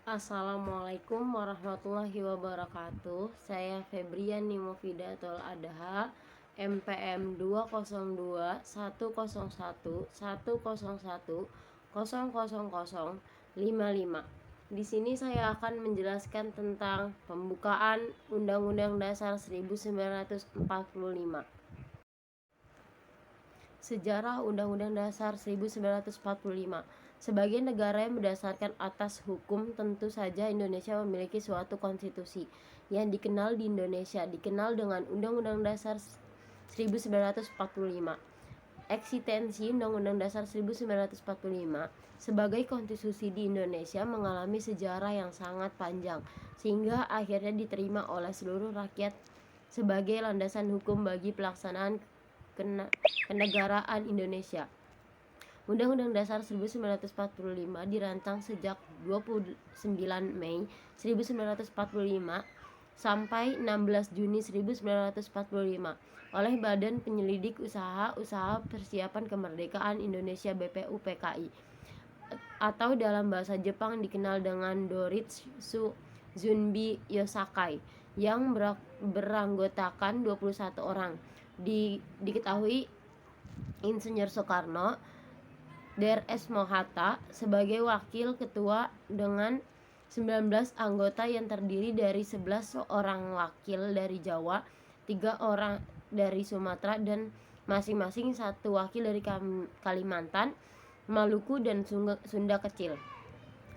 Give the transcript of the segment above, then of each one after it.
Assalamualaikum warahmatullahi wabarakatuh. Saya Febrian Nimofidatul Adha, MPM 202.101.101.00055. Di sini saya akan menjelaskan tentang pembukaan Undang-Undang Dasar 1945. Sejarah Undang-Undang Dasar 1945. Sebagai negara yang berdasarkan atas hukum, tentu saja Indonesia memiliki suatu konstitusi yang dikenal dengan Undang-Undang Dasar 1945. Eksistensi Undang-Undang Dasar 1945 sebagai konstitusi di Indonesia mengalami sejarah yang sangat panjang, sehingga akhirnya diterima oleh seluruh rakyat sebagai landasan hukum bagi pelaksanaan kenegaraan Indonesia. Undang-Undang Dasar 1945 dirancang sejak 29 Mei 1945 sampai 16 Juni 1945 oleh Badan Penyelidik Usaha Persiapan Kemerdekaan Indonesia (BPUPKI) atau dalam bahasa Jepang dikenal dengan Doritsu Zunbi Yosakai yang beranggotakan 21 orang. Diketahui Insinyur Soekarno, Drs. Mohatta sebagai wakil ketua dengan 19 anggota yang terdiri dari 11 orang wakil dari Jawa, 3 orang dari Sumatera, dan masing-masing 1 wakil dari Kalimantan, Maluku, dan Sunda Kecil.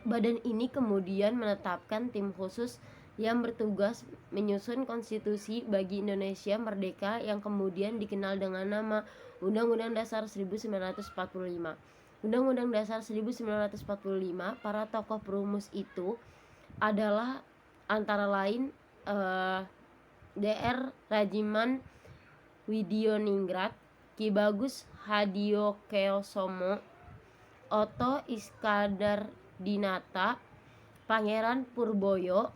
Badan ini kemudian menetapkan tim khusus yang bertugas menyusun konstitusi bagi Indonesia merdeka yang kemudian dikenal dengan nama Undang-Undang Dasar 1945. Undang-Undang Dasar 1945, para tokoh perumus itu adalah antara lain Dr. Rajiman Widyoningrat, Ki Bagus Hadyokesomo, Oto Iskandardinata, Pangeran Purboyo,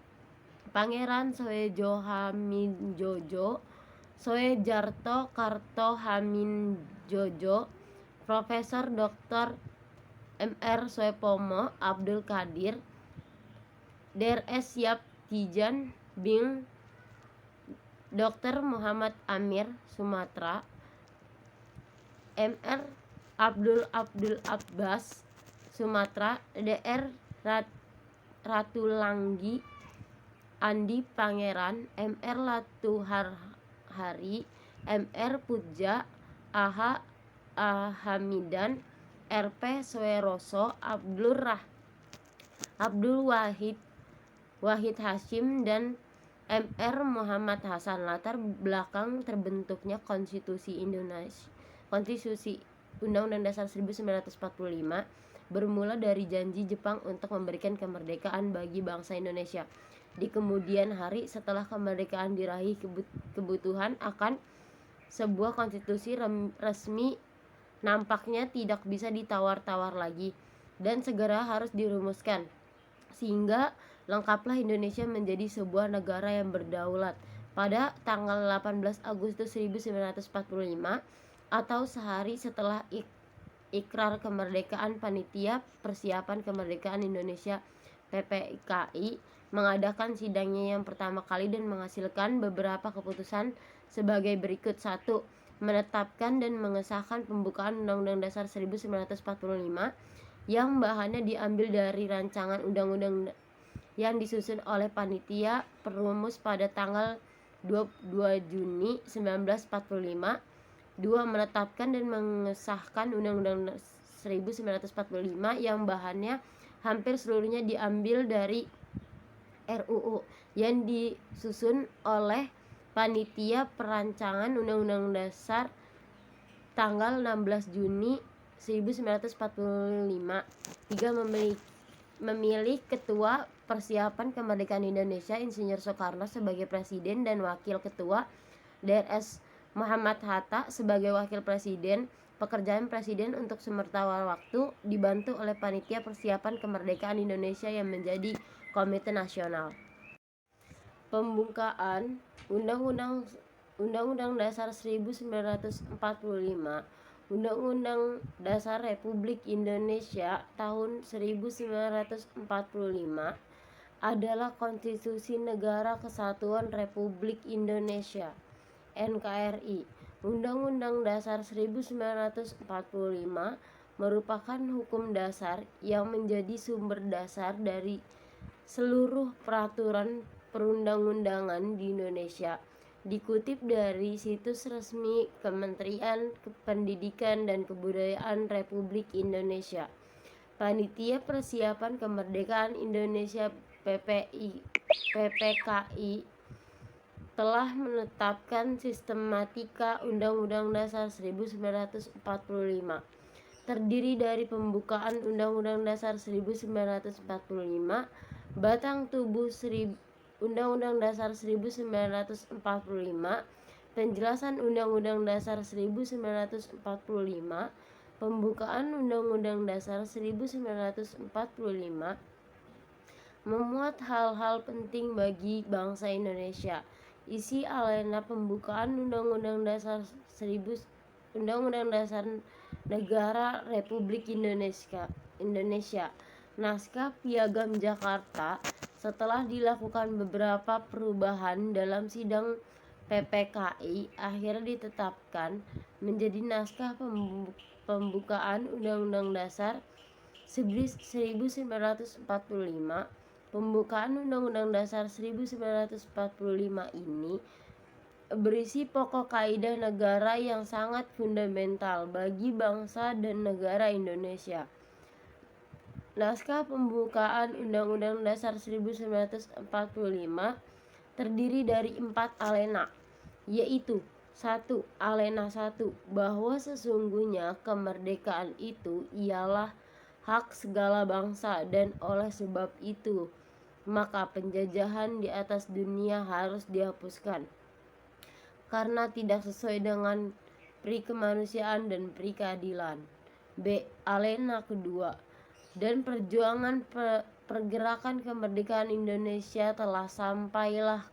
Pangeran Soejohamimjojo, Soejarto Kartohamimjojo, Profesor Dr. Mr. Soepomo Abdul Qadir, Drs. Yap Tijan Bing, Dr. Muhammad Amir Sumatera, Mr. Abdul Abbas Sumatera, Dr. Ratulanggi Andi Pangeran, Mr. Latuharhari, Mr. Pudja Aha Hamidan, Rp. Soeroso, Abdul Wahid Hashim, dan Mr. Muhammad Hasan. Latar belakang terbentuknya Konstitusi Undang-Undang Dasar 1945 bermula dari janji Jepang untuk memberikan kemerdekaan bagi bangsa Indonesia. Di kemudian hari setelah kemerdekaan diraih, kebutuhan akan sebuah konstitusi resmi nampaknya tidak bisa ditawar-tawar lagi dan segera harus dirumuskan, sehingga lengkaplah Indonesia menjadi sebuah negara yang berdaulat pada tanggal 18 Agustus 1945 atau sehari setelah ikrar kemerdekaan. Panitia Persiapan Kemerdekaan Indonesia (PPKI) mengadakan sidangnya yang pertama kali dan menghasilkan beberapa keputusan sebagai berikut. 1. Menetapkan dan mengesahkan pembukaan Undang-Undang Dasar 1945 yang bahannya diambil dari rancangan undang-undang yang disusun oleh panitia perumus pada tanggal 22 Juni 1945. 2. Menetapkan dan mengesahkan Undang-Undang 1945 yang bahannya hampir seluruhnya diambil dari RUU yang disusun oleh panitia perancangan Undang-Undang Dasar tanggal 16 Juni 1945. 3. Memilih Ketua Persiapan Kemerdekaan Indonesia Insinyur Soekarno sebagai Presiden dan Wakil Ketua, Drs. Muhammad Hatta sebagai Wakil Presiden. Pekerjaan Presiden untuk sementara waktu dibantu oleh Panitia Persiapan Kemerdekaan Indonesia yang menjadi Komite Nasional. Pembukaan Undang-Undang Dasar 1945, Undang-Undang Dasar Republik Indonesia tahun 1945 adalah Konstitusi Negara Kesatuan Republik Indonesia (NKRI). Undang-Undang Dasar 1945 merupakan hukum dasar yang menjadi sumber dasar dari seluruh peraturan perundang-undangan di Indonesia. Dikutip dari situs resmi Kementerian Pendidikan dan Kebudayaan Republik Indonesia, Panitia Persiapan Kemerdekaan Indonesia PPKI telah menetapkan sistematika Undang-Undang Dasar 1945, terdiri dari pembukaan Undang-Undang Dasar 1945, batang tubuh Undang-Undang Dasar 1945, penjelasan Undang-Undang Dasar 1945, pembukaan Undang-Undang Dasar 1945, memuat hal-hal penting bagi bangsa Indonesia. Isi alena pembukaan Undang-Undang Dasar Negara Republik Indonesia. Naskah Piagam Jakarta setelah dilakukan beberapa perubahan dalam sidang PPKI akhirnya ditetapkan menjadi naskah pembukaan Undang-Undang Dasar 1945. Pembukaan Undang-Undang Dasar 1945 ini berisi pokok kaidah negara yang sangat fundamental bagi bangsa dan negara Indonesia. Naskah pembukaan Undang-Undang Dasar 1945 terdiri dari 4 alena, yaitu 1. Alena 1, bahwa sesungguhnya kemerdekaan itu ialah hak segala bangsa dan oleh sebab itu maka penjajahan di atas dunia harus dihapuskan karena tidak sesuai dengan pri kemanusiaan dan pri keadilan. B. Alena kedua, dan perjuangan pergerakan kemerdekaan Indonesia telah sampailah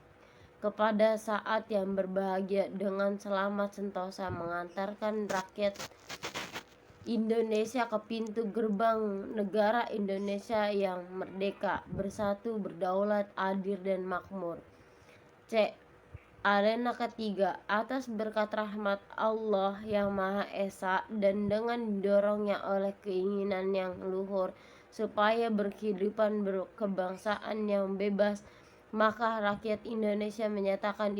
kepada saat yang berbahagia dengan selamat sentosa mengantarkan rakyat Indonesia ke pintu gerbang negara Indonesia yang merdeka, bersatu, berdaulat, adil dan makmur. C. Alena ketiga, atas berkat rahmat Allah yang Maha Esa dan dengan didorongnya oleh keinginan yang luhur supaya berkehidupan berkebangsaan yang bebas, maka rakyat Indonesia menyatakan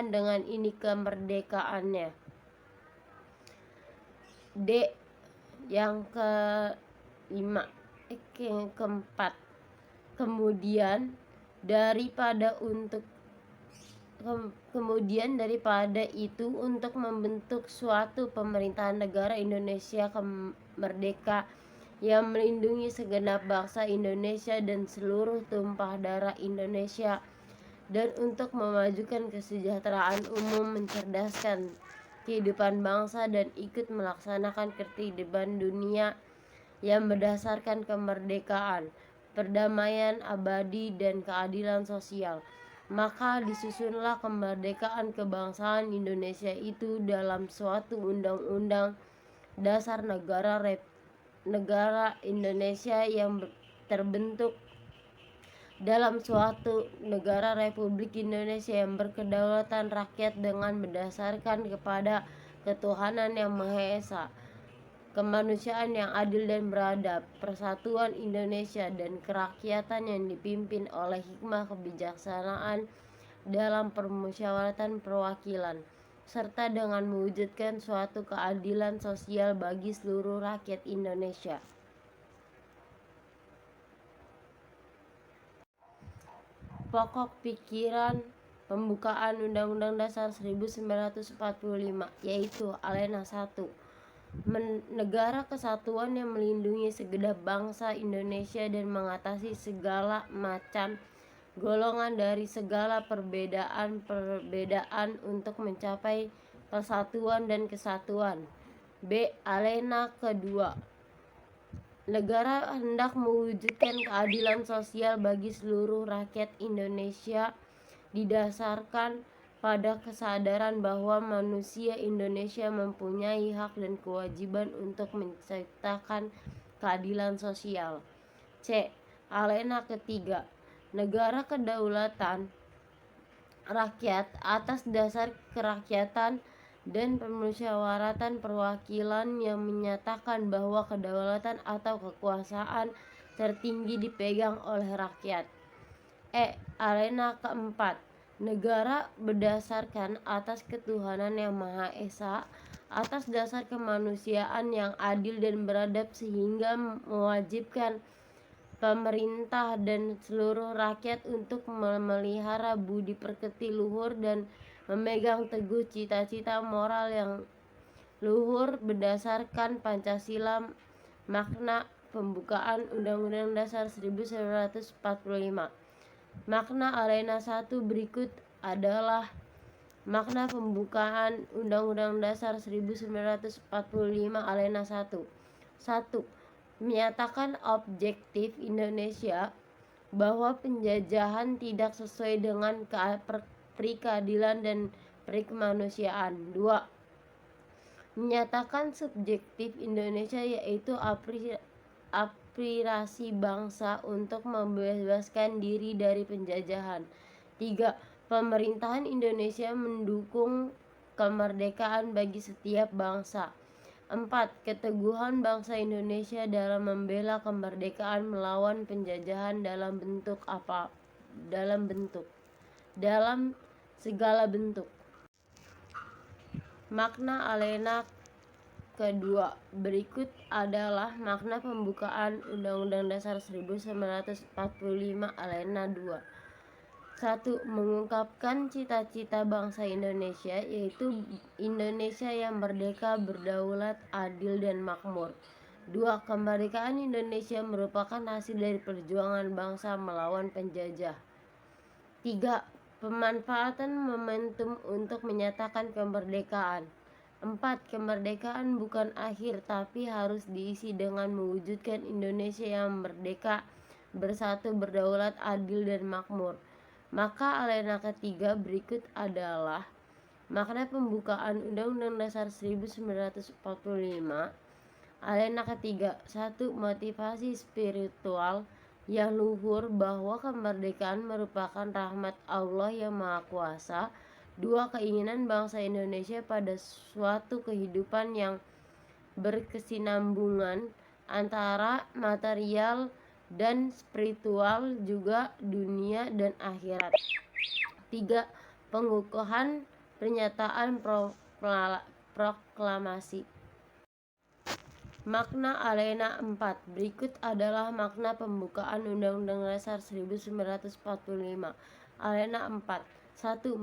dengan ini kemerdekaannya. D. Yang keempat, kemudian daripada itu untuk membentuk suatu pemerintahan negara Indonesia merdeka yang melindungi segenap bangsa Indonesia dan seluruh tumpah darah Indonesia, dan untuk memajukan kesejahteraan umum, mencerdaskan kehidupan bangsa dan ikut melaksanakan ketertiban dunia yang berdasarkan kemerdekaan, perdamaian abadi dan keadilan sosial. Maka disusunlah kemerdekaan kebangsaan Indonesia itu dalam suatu undang-undang dasar negara Indonesia yang terbentuk dalam suatu negara Republik Indonesia yang berkedaulatan rakyat dengan berdasarkan kepada ketuhanan yang Maha Esa, kemanusiaan yang adil dan beradab, persatuan Indonesia dan kerakyatan yang dipimpin oleh hikmah kebijaksanaan dalam permusyawaratan perwakilan, serta dengan mewujudkan suatu keadilan sosial bagi seluruh rakyat Indonesia. Pokok pikiran pembukaan Undang-Undang Dasar 1945 yaitu alena 1, negara kesatuan yang melindungi segenap bangsa Indonesia dan mengatasi segala macam golongan dari segala perbedaan untuk mencapai persatuan dan kesatuan. B. Alena kedua, negara hendak mewujudkan keadilan sosial bagi seluruh rakyat Indonesia didasarkan pada kesadaran bahwa manusia Indonesia mempunyai hak dan kewajiban untuk menciptakan keadilan sosial. C. Alena ketiga, negara kedaulatan rakyat atas dasar kerakyatan dan permusyawaratan perwakilan yang menyatakan bahwa kedaulatan atau kekuasaan tertinggi dipegang oleh rakyat. Alena keempat, negara berdasarkan atas ketuhanan yang Maha Esa, atas dasar kemanusiaan yang adil dan beradab sehingga mewajibkan pemerintah dan seluruh rakyat untuk memelihara budi pekerti luhur dan memegang teguh cita-cita moral yang luhur berdasarkan Pancasila. Makna pembukaan Undang-Undang Dasar 1945. Makna Alena 1 berikut adalah makna pembukaan Undang-Undang Dasar 1945 Alena 1. 1. Menyatakan objektif Indonesia bahwa penjajahan tidak sesuai dengan perikeadilan dan perikemanusiaan. 2. Menyatakan subjektif Indonesia yaitu aspirasi bangsa untuk membebaskan diri dari penjajahan. 3. Pemerintahan Indonesia mendukung kemerdekaan bagi setiap bangsa. 4. Keteguhan bangsa Indonesia dalam membela kemerdekaan melawan penjajahan dalam segala bentuk. Makna Alena kedua berikut adalah makna pembukaan Undang-Undang Dasar 1945 Alena 2. 1. Mengungkapkan cita-cita bangsa Indonesia yaitu Indonesia yang merdeka, berdaulat, adil, dan makmur. 2. Kemerdekaan Indonesia merupakan hasil dari perjuangan bangsa melawan penjajah. 3. Pemanfaatan momentum untuk menyatakan kemerdekaan. 4. Kemerdekaan bukan akhir tapi harus diisi dengan mewujudkan Indonesia yang merdeka, bersatu, berdaulat, adil, dan makmur. Maka Alena ketiga berikut adalah makna pembukaan Undang-Undang Dasar 1945 Alena ketiga. 1. Motivasi spiritual yang luhur bahwa kemerdekaan merupakan rahmat Allah yang Maha Kuasa. 2. Keinginan bangsa Indonesia pada suatu kehidupan yang berkesinambungan antara material dan spiritual, juga dunia dan akhirat. 3. Pengukuhan pernyataan proklamasi. Makna Alena 4 berikut adalah makna pembukaan Undang-Undang Dasar 1945 Alena 4. 1.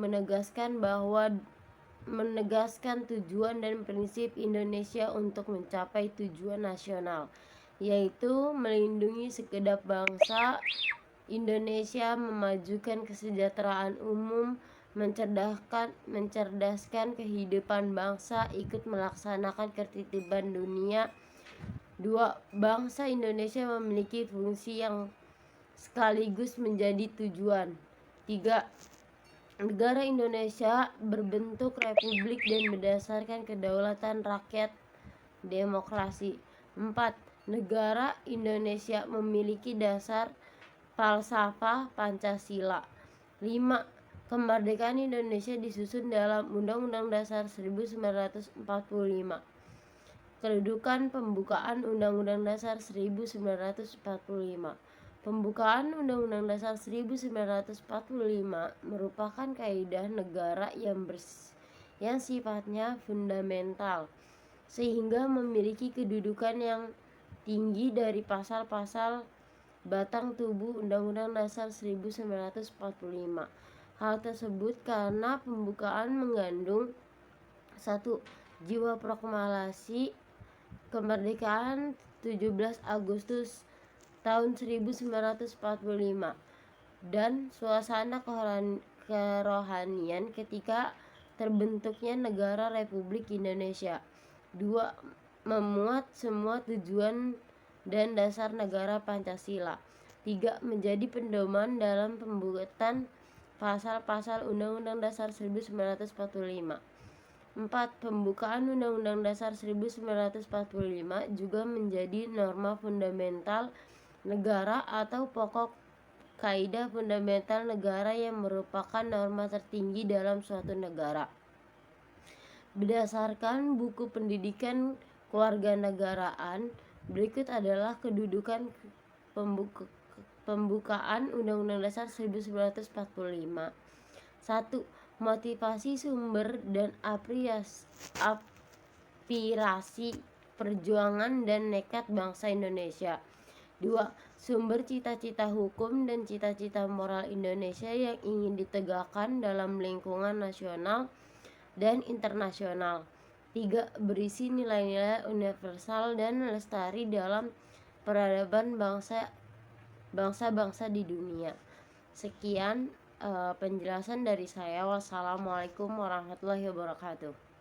Menegaskan tujuan dan prinsip Indonesia untuk mencapai tujuan nasional, yaitu melindungi segenap bangsa Indonesia, memajukan kesejahteraan umum, mencerdaskan kehidupan bangsa, ikut melaksanakan ketertiban dunia. 2. Bangsa Indonesia memiliki fungsi yang sekaligus menjadi tujuan. 3. Negara Indonesia berbentuk republik dan berdasarkan kedaulatan rakyat demokrasi. 4. Negara Indonesia memiliki dasar falsafah Pancasila. 5. Kemerdekaan Indonesia disusun dalam Undang-Undang Dasar 1945. Kedudukan pembukaan Undang-Undang Dasar 1945. Pembukaan Undang-Undang Dasar 1945 merupakan kaidah negara yang sifatnya fundamental, sehingga memiliki kedudukan yang tinggi dari pasal-pasal batang tubuh Undang-Undang Dasar 1945. Hal tersebut karena pembukaan mengandung 1. Jiwa proklamasi kemerdekaan 17 Agustus tahun 1945 dan suasana kerohanian ketika terbentuknya negara Republik Indonesia. 2. Memuat semua tujuan dan dasar negara Pancasila. 3. Menjadi pedoman dalam pembuatan pasal-pasal Undang-Undang Dasar 1945. 4. Pembukaan Undang-Undang Dasar 1945 juga menjadi norma fundamental negara atau pokok kaidah fundamental negara yang merupakan norma tertinggi dalam suatu negara. Berdasarkan buku pendidikan kewarganegaraan, berikut adalah kedudukan pembukaan Undang-Undang Dasar 1945. 1. Motivasi sumber dan aspirasi perjuangan dan nekat bangsa Indonesia. 2. Sumber cita-cita hukum dan cita-cita moral Indonesia yang ingin ditegakkan dalam lingkungan nasional dan internasional. 3. Berisi nilai-nilai universal dan lestari dalam peradaban bangsa-bangsa di dunia. Sekian penjelasan dari saya. Wassalamualaikum warahmatullahi wabarakatuh.